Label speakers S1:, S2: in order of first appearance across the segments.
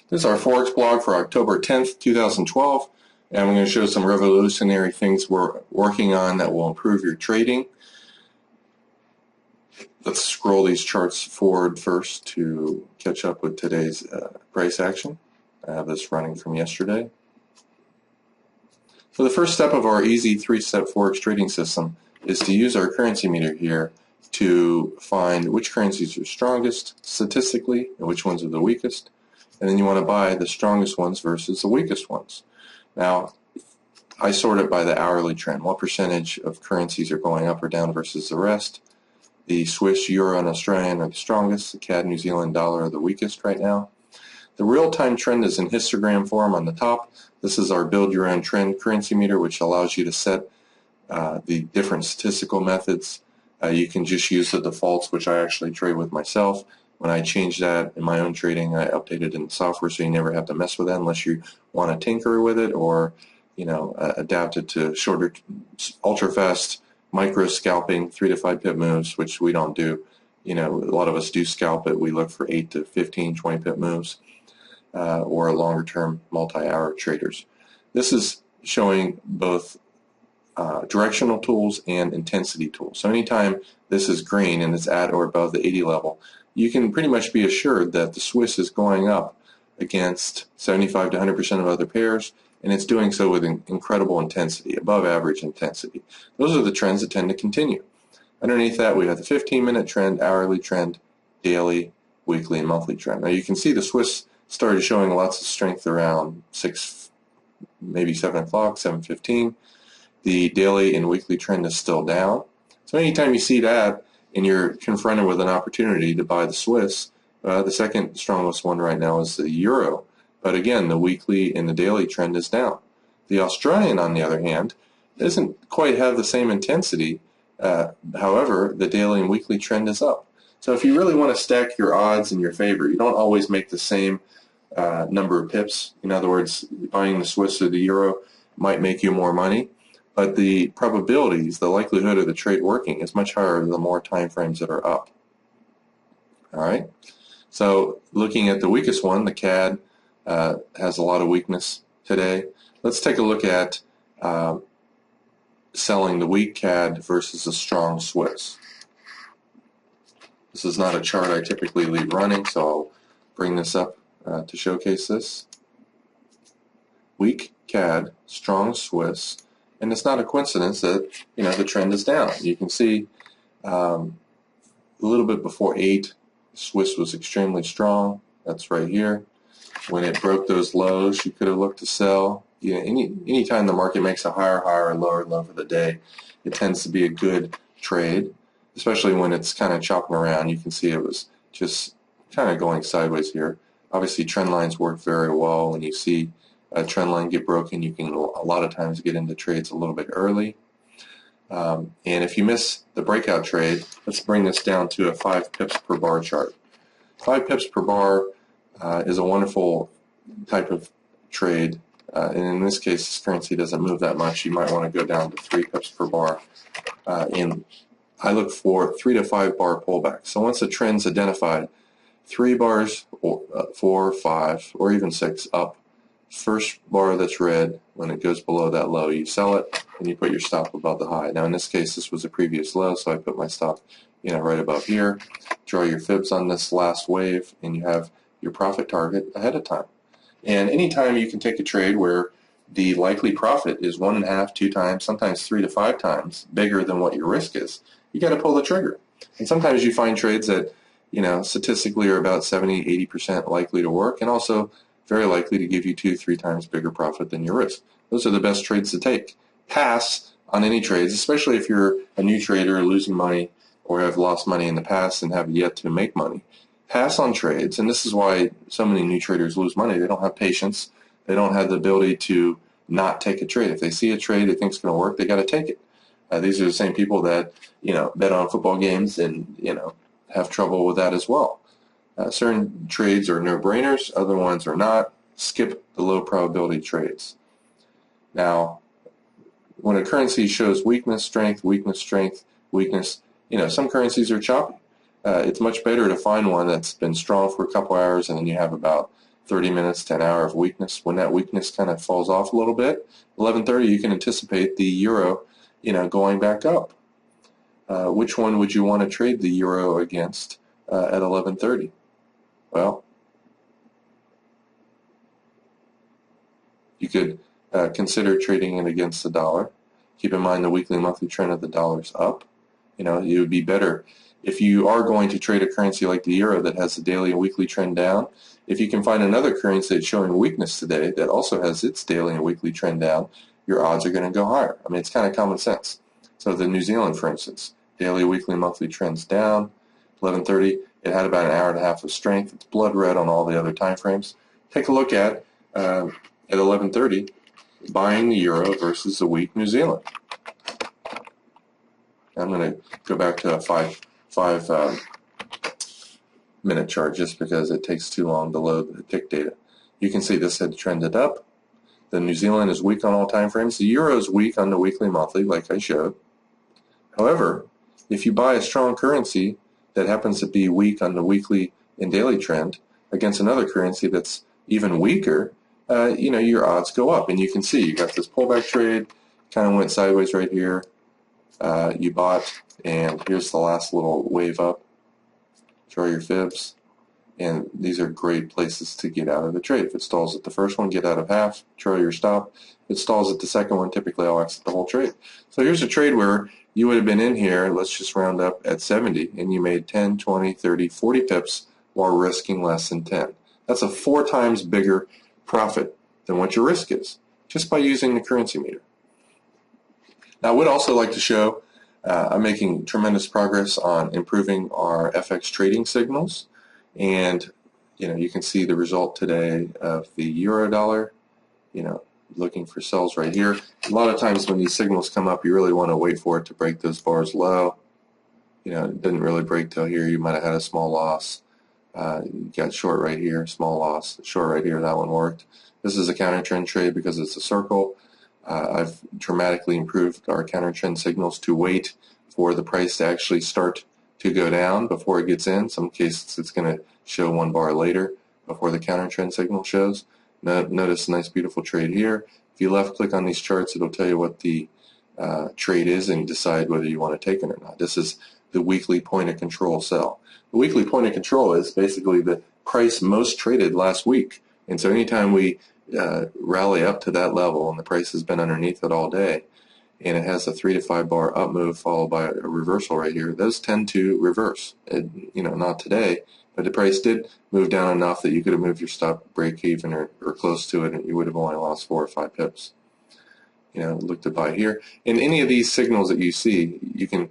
S1: This is our Forex blog for October 10th, 2012, and I'm going to show some revolutionary things we're working on that will improve your trading. Let's scroll these charts forward first to catch up with today's price action. I have this running from yesterday. So the first step of our easy three-step Forex trading system is to use our currency meter here to find which currencies are strongest statistically and which ones are the weakest. And then you want to buy the strongest ones versus the weakest ones. Now, I sort it by the hourly trend. What percentage of currencies are going up or down versus the rest? The Swiss, Euro, and Australian are the strongest. The CAD, New Zealand dollar are the weakest right now. The real-time trend is in histogram form on the top. This is our build your own trend currency meter, which allows you to set the different statistical methods. You can just use the defaults, which I actually trade with myself. When I change that in my own trading, I update it in the software so you never have to mess with that unless you want to tinker with it or, adapt it to shorter, ultra-fast micro scalping, 3 to 5 pip moves, which we don't do. A lot of us do scalp it. We look for 8 to 15, 20 pip moves or longer-term multi-hour traders. This is showing both directional tools and intensity tools. So anytime this is green and it's at or above the 80 level, you can pretty much be assured that the Swiss is going up against 75 to 100% of other pairs, and it's doing so with incredible intensity, above average intensity. Those are the trends that tend to continue. Underneath that, we have the 15-minute trend, hourly trend, daily, weekly, and monthly trend. Now you can see the Swiss started showing lots of strength around 6, maybe 7 o'clock, 7:15. The daily and weekly trend is still down. So anytime you see that and you're confronted with an opportunity to buy the Swiss, the second strongest one right now is the Euro. But again, the weekly and the daily trend is down. The Australian, on the other hand, doesn't quite have the same intensity. However, the daily and weekly trend is up. So if you really want to stack your odds in your favor, you don't always make the same number of pips. In other words, buying the Swiss or the Euro might make you more money, but the probabilities, the likelihood of the trade working is much higher the more time frames that are up. All right. So looking at the weakest one, the CAD has a lot of weakness today. Let's take a look at selling the weak CAD versus a strong Swiss. This is not a chart I typically leave running, so I'll bring this up to showcase this. Weak CAD, strong Swiss, and it's not a coincidence that the trend is down. You can see a little bit before 8, Swiss was extremely strong. That's right here. When it broke those lows, you could have looked to sell. Anytime the market makes a higher high or lower low for the day, it tends to be a good trade, especially when it's kind of chopping around. You can see it was just kind of going sideways here. Obviously, trend lines work very well. When you see a trend line get broken, you can a lot of times get into trades a little bit early. And if you miss the breakout trade, let's bring this down to a 5 pips per bar chart. 5 pips per bar is a wonderful type of trade. And in this case, this currency doesn't move that much. You might want to go down to 3 pips per bar. And I look for 3 to 5 bar pullbacks. So once the trend's identified, 3 bars, or 4, 5, or even 6 up. First bar that's red, when it goes below that low, you sell it and you put your stop above the high. Now in this case, this was a previous low, so I put my stop right above here. Draw your fibs on this last wave, and you have your profit target ahead of time. And anytime you can take a trade where the likely profit is 1.5, 2 times, sometimes 3 to 5 times bigger than what your risk is, you got to pull the trigger. And sometimes you find trades that statistically are about 70, 80% likely to work, and also very likely to give you 2, 3 times bigger profit than your risk. Those are the best trades to take. Pass on any trades, especially if you're a new trader losing money or have lost money in the past and have yet to make money. Pass on trades, and this is why so many new traders lose money. They don't have patience. They don't have the ability to not take a trade. If they see a trade they think is going to work, they got to take it. These are the same people that bet on football games and have trouble with that as well. Certain trades are no-brainers, other ones are not. Skip the low probability trades. Now, when a currency shows weakness, strength, weakness, weakness, some currencies are choppy. It's much better to find one that's been strong for a couple hours and then you have about 30 minutes to an hour of weakness. When that weakness kind of falls off a little bit, 11:30, you can anticipate the euro, going back up. Which one would you want to trade the euro against at 11:30? Well, you could consider trading it against the dollar. Keep in mind the weekly monthly trend of the dollar's up. It would be better if you are going to trade a currency like the euro that has the daily and weekly trend down. If you can find another currency that's showing weakness today that also has its daily and weekly trend down, your odds are going to go higher. I mean, it's kind of common sense. So the New Zealand, for instance, daily, weekly, monthly trends down. 11:30, it had about an hour and a half of strength. It's blood red on all the other time frames. Take a look at 11:30, buying the euro versus the weak New Zealand. I'm going to go back to a five minute chart just because it takes too long to load the tick data. You can see this had trended up. The New Zealand is weak on all time frames. The euro is weak on the weekly monthly, like I showed. However, if you buy a strong currency that happens to be weak on the weekly and daily trend against another currency that's even weaker, your odds go up. And you can see you got this pullback trade, kind of went sideways right here. You bought, and here's the last little wave up. Draw your fibs, and these are great places to get out of the trade. If it stalls at the first one, get out of half, draw your stop. If it stalls at the second one, typically I'll exit the whole trade. So here's a trade where you would have been in here, let's just round up at 70, and you made 10, 20, 30, 40 pips while risking less than 10. That's a 4 times bigger profit than what your risk is, just by using the currency meter. Now, I would also like to show I'm making tremendous progress on improving our FX trading signals, and you can see the result today of the euro dollar. Looking for sells right here. A lot of times when these signals come up, you really want to wait for it to break those bars low. It didn't really break till here. You might have had a small loss. You got short right here, small loss. Short right here, that one worked. This is a counter trend trade because it's a circle. I've dramatically improved our counter trend signals to wait for the price to actually start to go down before it gets in. Some cases it's going to show 1 bar later before the counter trend signal shows. Notice a nice beautiful trade here. If you left click on these charts, it'll tell you what the trade is and decide whether you want to take it or not. This is the weekly point of control sell. The weekly point of control is basically the price most traded last week. And so anytime we rally up to that level and the price has been underneath it all day and it has a 3 to 5 bar up move followed by a reversal right here, those tend to reverse. Not today, but the price did move down enough that you could have moved your stop break even or close to it, and you would have only lost 4 or 5 pips. Look to buy here. In any of these signals that you see, you can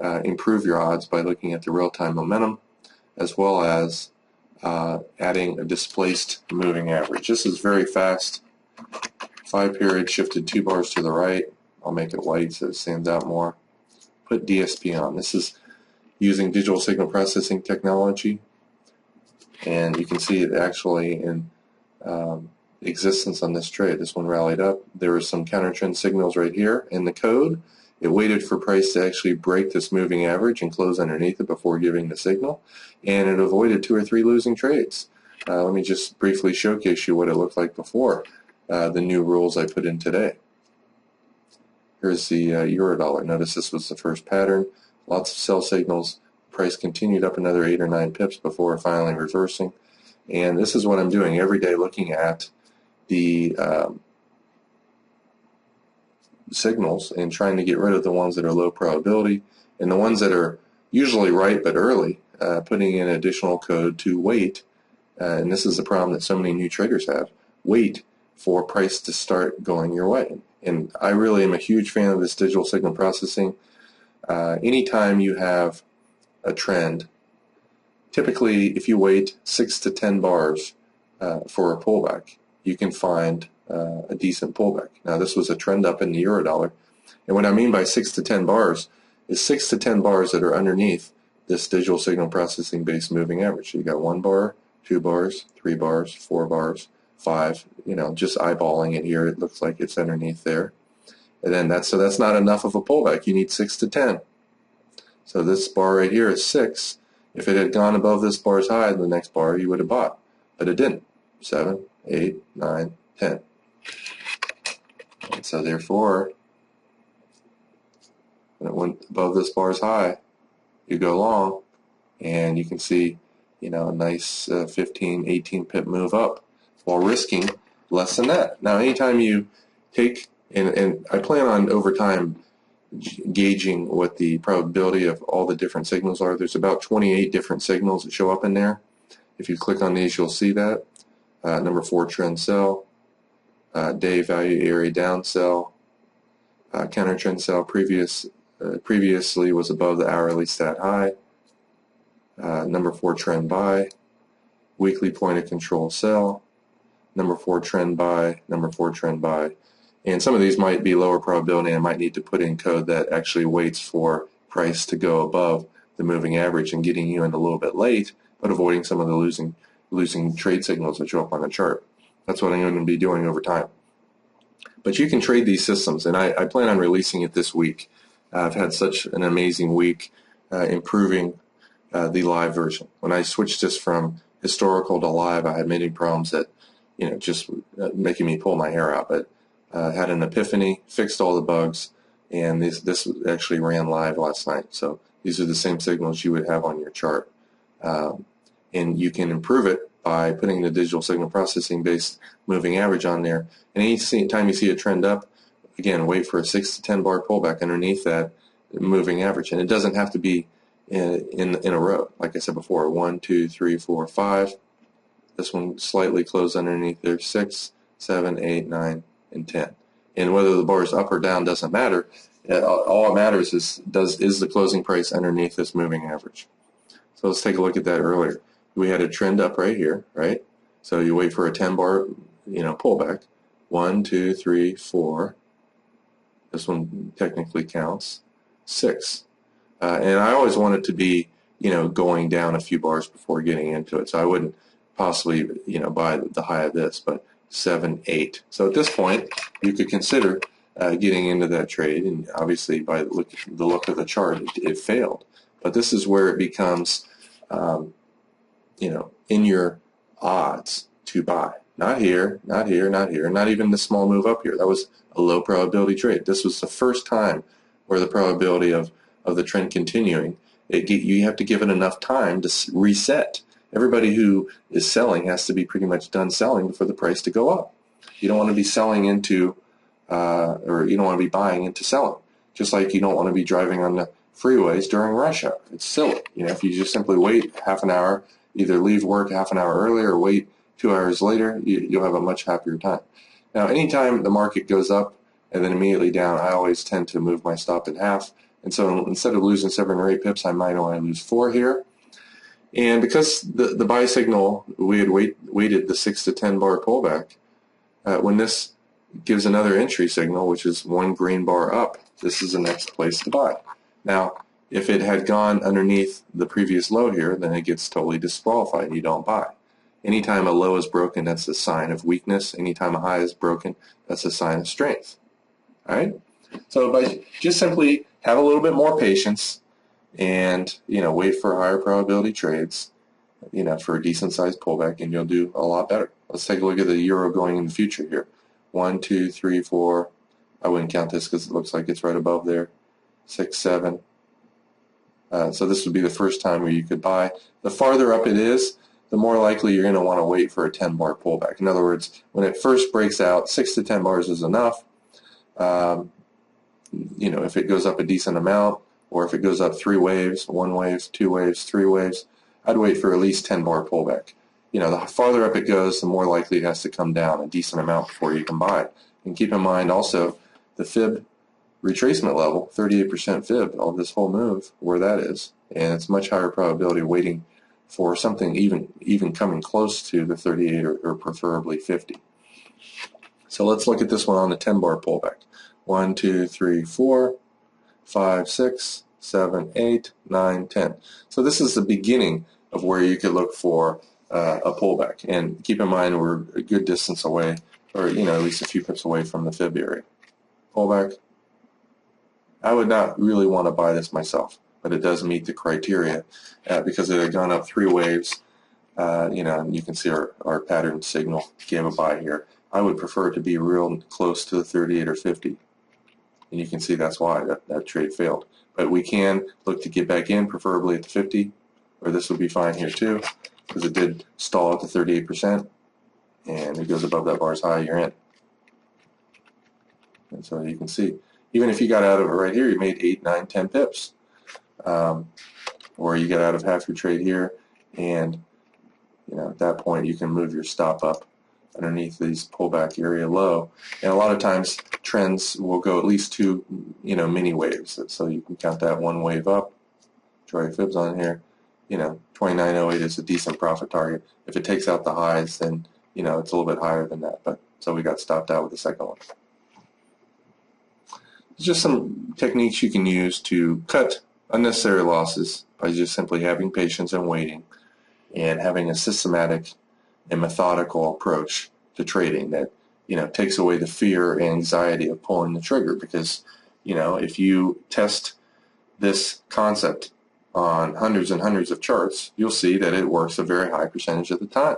S1: improve your odds by looking at the real-time momentum as well as adding a displaced moving average. This is very fast. 5 period shifted 2 bars to the right. I'll make it white so it stands out more. Put DSP on. This is using digital signal processing technology, and you can see it actually in existence on this trade. This one rallied up. There were some counter trend signals right here in the code. It waited for price to actually break this moving average and close underneath it before giving the signal, and it avoided 2 or 3 losing trades. Let me just briefly showcase you what it looked like before the new rules I put in today. Here's the euro dollar. Notice this was the first pattern. Lots of sell signals. Price continued up another 8 or 9 pips before finally reversing. And this is what I'm doing every day, looking at the signals and trying to get rid of the ones that are low probability and the ones that are usually right but early, putting in additional code to wait. And this is the problem that so many new traders have. Wait for price to start going your way. And I really am a huge fan of this digital signal processing. Anytime you have a trend, typically if you wait 6 to 10 bars for a pullback, you can find a decent pullback. Now this was a trend up in the euro dollar, and what I mean by 6 to 10 bars is 6 to 10 bars that are underneath this digital signal processing based moving average. So you got 1 bar, 2 bars, 3 bars, 4 bars, 5. Just eyeballing it here, it looks like it's underneath there, and then that's not enough of a pullback. You need 6 to 10. So this bar right here is 6. If it had gone above this bar's high, the next bar you would have bought, but it didn't. 7, 8, 9, 10. And so therefore, when it went above this bar's high, you go long, and you can see, a nice 15, 18 pip move up while risking less than that. Now, anytime you take, and I plan on over time gauging what the probability of all the different signals are. There's about 28 different signals that show up in there. If you click on these, you'll see that. Number 4 trend sell, day value area down sell, counter trend sell previously was above the hourly stat high, number 4 trend buy, weekly point of control sell, number 4 trend buy, number 4 trend buy. And some of these might be lower probability, and I might need to put in code that actually waits for price to go above the moving average and getting you in a little bit late, but avoiding some of the losing trade signals that show up on the chart. That's what I'm going to be doing over time. But you can trade these systems, and I plan on releasing it this week. I've had such an amazing week improving the live version. When I switched this from historical to live, I had many problems that, just making me pull my hair out. But had an epiphany, fixed all the bugs, and this actually ran live last night. So these are the same signals you would have on your chart. And you can improve it by putting the digital signal processing based moving average on there. And any time you see a trend up, again, wait for a 6 to 10 bar pullback underneath that moving average. And it doesn't have to be in a row. Like I said before, 1, 2, 3, 4, 5. This one slightly closed underneath there, 6, 7, 8, 9, and 10. And whether the bar is up or down doesn't matter. All it matters is the closing price underneath this moving average. So let's take a look at that earlier. We had a trend up right here, right? So you wait for a 10 bar, pullback. 1, 2, 3, 4. This one technically counts. 6. And I always want it to be, going down a few bars before getting into it. So I wouldn't possibly, buy the high of this, but 7, 8. So at this point, you could consider getting into that trade. And obviously, by the look of the chart, it failed. But this is where it becomes, in your odds to buy. Not here, not here, not here, not even the small move up here. That was a low probability trade. This was the first time where the probability of the trend continuing, you have to give it enough time to reset. Everybody who is selling has to be pretty much done selling for the price to go up. You don't want to be selling into, or you don't want to be buying into selling. Just like you don't want to be driving on the freeways during rush hour. It's silly. If you just simply wait half an hour, either leave work half an hour earlier or wait 2 hours later, you'll have a much happier time. Now, anytime the market goes up and then immediately down, I always tend to move my stop in half. And so instead of losing 7 or 8 pips, I might only lose 4 here. And because the buy signal, we had waited the 6 to 10 bar pullback, when this gives another entry signal, which is 1 green bar up, this is the next place to buy. Now, if it had gone underneath the previous low here, then it gets totally disqualified. You don't buy. Anytime a low is broken, that's a sign of weakness. Anytime a high is broken, that's a sign of strength. All right? So by just simply have a little bit more patience and, wait for higher probability trades, for a decent sized pullback, and you'll do a lot better. Let's take a look at the euro going in the future here. 1, 2, 3, 4. I wouldn't count this because it looks like it's right above there. 6, 7. So this would be the first time where you could buy. The farther up it is, the more likely you're going to want to wait for a 10 bar pullback. In other words, when it first breaks out, 6 to 10 bars is enough. If it goes up a decent amount, or if it goes up 3 waves, 1 wave, 2 waves, 3 waves, I'd wait for at least 10 bar pullback. The farther up it goes, the more likely it has to come down a decent amount before you can buy it. And keep in mind also the fib retracement level, 38% fib of this whole move, where that is. And it's much higher probability of waiting for something even coming close to the 38 or preferably 50. So let's look at this one on the 10 bar pullback. 1, 2, 3, 4, 5, 6, 7, 8, 9, 10. So this is the beginning of where you could look for a pullback. And keep in mind we're a good distance away, or at least a few pips away from the fib area. Pullback. I would not really want to buy this myself, but it does meet the criteria because it had gone up 3 waves. And you can see our pattern signal gave a buy here. I would prefer it to be real close to the 38 or 50. And you can see that's why that trade failed. But we can look to get back in, preferably at the 50, or this would be fine here too, because it did stall at the 38%, and it goes above that bar's high, you're in. And so you can see, even if you got out of it right here, you made 8, 9, 10 pips. Or you get out of half your trade here, and at that point you can move your stop up underneath these pullback area low. And a lot of times trends will go at least 2 mini waves, so you can count that one wave up, draw your fibs on here. 2908 is a decent profit target. If it takes out the highs, then it's a little bit higher than that, but so we got stopped out with the second one. Just some techniques you can use to cut unnecessary losses by just simply having patience and waiting, and having a systematic and methodical approach to trading that takes away the fear and anxiety of pulling the trigger. Because if you test this concept on hundreds and hundreds of charts, you'll see that it works a very high percentage of the time.